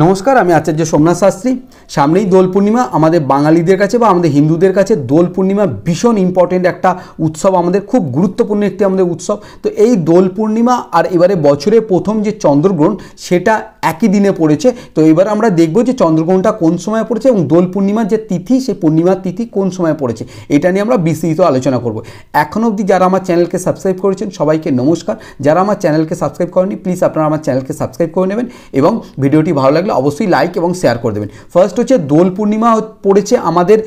নমস্কার, আমি আচার্য সোমনাথ শাস্ত্রী। সামনেই দোল পূর্ণিমা। আমাদের বাঙালিদের কাছে বা আমাদের হিন্দুদের কাছে দোল পূর্ণিমা ভীষণ ইম্পর্টেন্ট একটা উৎসব, আমাদের খুব গুরুত্বপূর্ণ একটি আমাদের উৎসব। তো এই দোল পূর্ণিমা আর এবারে বছরের প্রথম যে চন্দ্রগ্রহণ সেটা একই দিনে পড়েছে। তো এবার আমরা দেখব যে চন্দ্রগ্রহণটা কোন সময় পড়েছে এবং দোল পূর্ণিমার যে তিথি সেই পূর্ণিমার তিথি কোন সময় পড়েছে, এটা নিয়ে আমরা বিস্তৃত আলোচনা করব। এখনও অবধি যারা আমার চ্যানেলকে সাবস্ক্রাইব করেছেন সবাইকে নমস্কার। যারা আমার চ্যানেলকে সাবস্ক্রাইব করেনি প্লিজ আপনারা আমার চ্যানেলকে সাবস্ক্রাইব করে নেবেন এবং ভিডিওটি ভালো লাগলে অবশ্যই লাইক এবং শেয়ার করে দেবেন। ফার্স্ট হচ্ছে দোল পূর্ণিমা পড়েছে আমাদের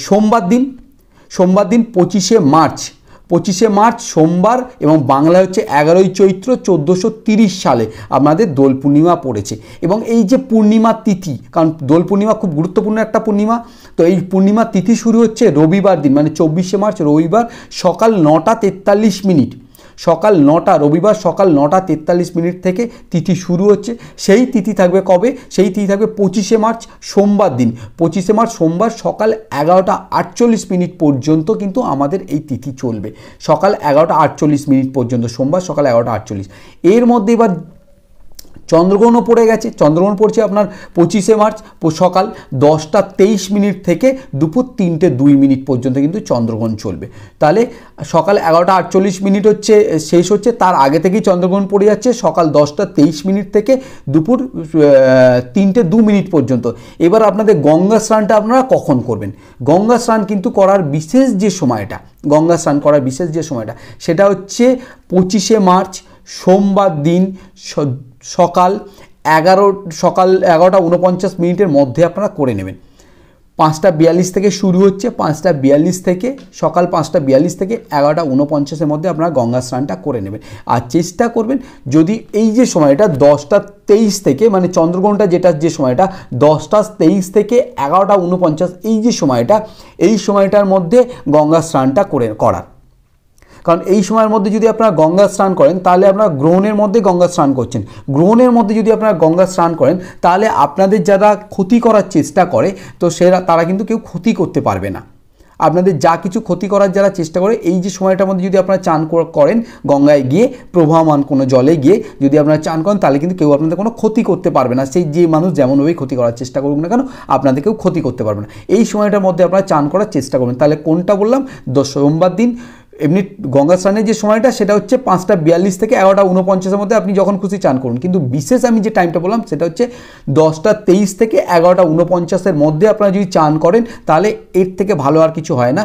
সোমবার দিন 25শে মার্চ সোমবার, এবং বাংলায় হচ্ছে 11ই চৈত্র 1430 সালে আমাদের দোল পূর্ণিমা পড়েছে। এবং এই যে পূর্ণিমা তিথি, কারণ দোল পূর্ণিমা খুব গুরুত্বপূর্ণ একটা পূর্ণিমা, তো এই পূর্ণিমা তিথি শুরু হচ্ছে রবিবার দিন, মানে 24শে মার্চ রবিবার সকাল 9টা 43 মিনিট। রবিবার সকাল 9টা 43 মিনিট থেকে তিথি শুরু হচ্ছে। সেই তিথি থাকবে কবে? সেই তিথি থাকবে 25শে মার্চ সোমবার দিন। 25শে মার্চ সোমবার সকাল 11টা 48 মিনিট পর্যন্ত কিন্তু আমাদের এই তিথি চলবে। সকাল 11টা 48 মিনিট পর্যন্ত, সোমবার সকাল 11টা 48। এর মধ্যে এবার চন্দ্রগ্রহণও পড়ে গেছে। চন্দ্রগ্রহণ পড়ছে আপনার 25শে মার্চ সকাল 10টা 23 মিনিট থেকে দুপুর 3টে 2 মিনিট পর্যন্ত কিন্তু চন্দ্রগ্রহণ চলবে। তাহলে সকাল 11টা 48 মিনিট হচ্ছে শেষ হচ্ছে, তার আগে থেকেই চন্দ্রগ্রহণ পড়ে যাচ্ছে সকাল 10টা 23 মিনিট থেকে দুপুর 3টে 2 মিনিট পর্যন্ত। এবার আপনাদের গঙ্গা স্নানটা আপনারা কখন করবেন? গঙ্গা স্নান কিন্তু করার বিশেষ যে সময়টা, সেটা হচ্ছে 25শে মার্চ সোমবার দিন সকাল 11টা 49 মিনিটের মধ্যে আপনারা করে নেবেন। 5টা 42 থেকে শুরু হচ্ছে, 5টা 42 থেকে সকাল 5টা 42 থেকে 11টা 49-এর মধ্যে আপনারা গঙ্গা স্নানটা করে নেবেন। আর চেষ্টা করবেন যদি এই যে সময়টা 10টা 23 থেকে, মানে চন্দ্রগ্রহণটা যে সময়টা 10টা 23 থেকে 11টা 49, এই সময়টার মধ্যে গঙ্গা স্নানটা করার। কারণ এই সময়ের মধ্যে যদি আপনারা গঙ্গা স্নান করেন তাহলে আপনারা গ্রহণের মধ্যে গঙ্গা স্নান করছেন। গ্রহণের মধ্যে যদি আপনারা গঙ্গা স্নান করেন তাহলে আপনাদের যারা ক্ষতি করার চেষ্টা করে তো তারা কিন্তু কেউ ক্ষতি করতে পারবে না। আপনাদের যা কিছু ক্ষতি করার যারা চেষ্টা করে, এই যে সময়টার মধ্যে যদি আপনারা চান করেন গঙ্গায় গিয়ে, প্রবাহমান কোনো জলে গিয়ে যদি আপনারা চান করেন তাহলে কিন্তু কেউ আপনাদের কোনো ক্ষতি করতে পারবে না। সেই যে মানুষ যেমনভাবেই ক্ষতি করার চেষ্টা করুক না কেন, আপনাদের কেউ ক্ষতি করতে পারবে না। এই সময়টার মধ্যে আপনারা চান করার চেষ্টা করবেন। তাহলে কোনটা বললাম? সোমবার দিন এমনি গঙ্গা স্নানের যে সময়টা সেটা হচ্ছে 5টা 42 থেকে 11টা 49-এর মধ্যে আপনি যখন খুশি চান করুন। কিন্তু বিশেষ আমি যে টাইমটা বললাম সেটা হচ্ছে 10টা 23 থেকে 11টা 49-এর মধ্যে আপনারা যদি চান করেন তাহলে এর থেকে ভালো আর কিছু হয় না।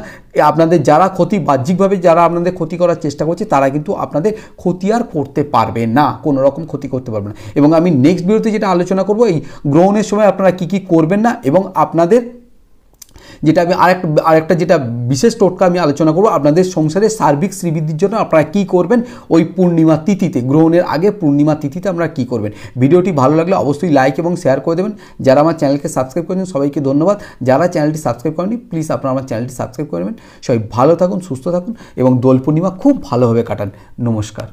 আপনাদের যারা বাহ্যিকভাবে যারা আপনাদের ক্ষতি করার চেষ্টা করছে তারা কিন্তু আপনাদের ক্ষতি আর করতে পারবে না, কোনো রকম ক্ষতি করতে পারবে না। এবং আমি নেক্সট ভিডিওতে যেটা আলোচনা করব এই গ্রহণের সময় আপনারা কী করবেন না, এবং আপনাদের যেটা আমি আরেকটা যেটা বিশেষ টোটকা আমি আলোচনা করব, আপনাদের সংসারে সার্বিক শ্রীবৃদ্ধির জন্য আপনারা কী করবেন ওই পূর্ণিমা তিথিতে, গ্রহণের আগে পূর্ণিমা তিথিতে আপনারা কী করবেন। ভিডিওটি ভালো লাগলে অবশ্যই লাইক এবং শেয়ার করে দেবেন। যারা আমার চ্যানেলকে সাবস্ক্রাইব করেছেন সবাইকে ধন্যবাদ। যারা চ্যানেলটি সাবস্ক্রাইব করেনি প্লিজ আপনারা আমার চ্যানেলটি সাবস্ক্রাইব করে নেবেন। সবাই ভালো থাকুন, সুস্থ থাকুন এবং দোল পূর্ণিমা খুব ভালোভাবে কাটান। নমস্কার।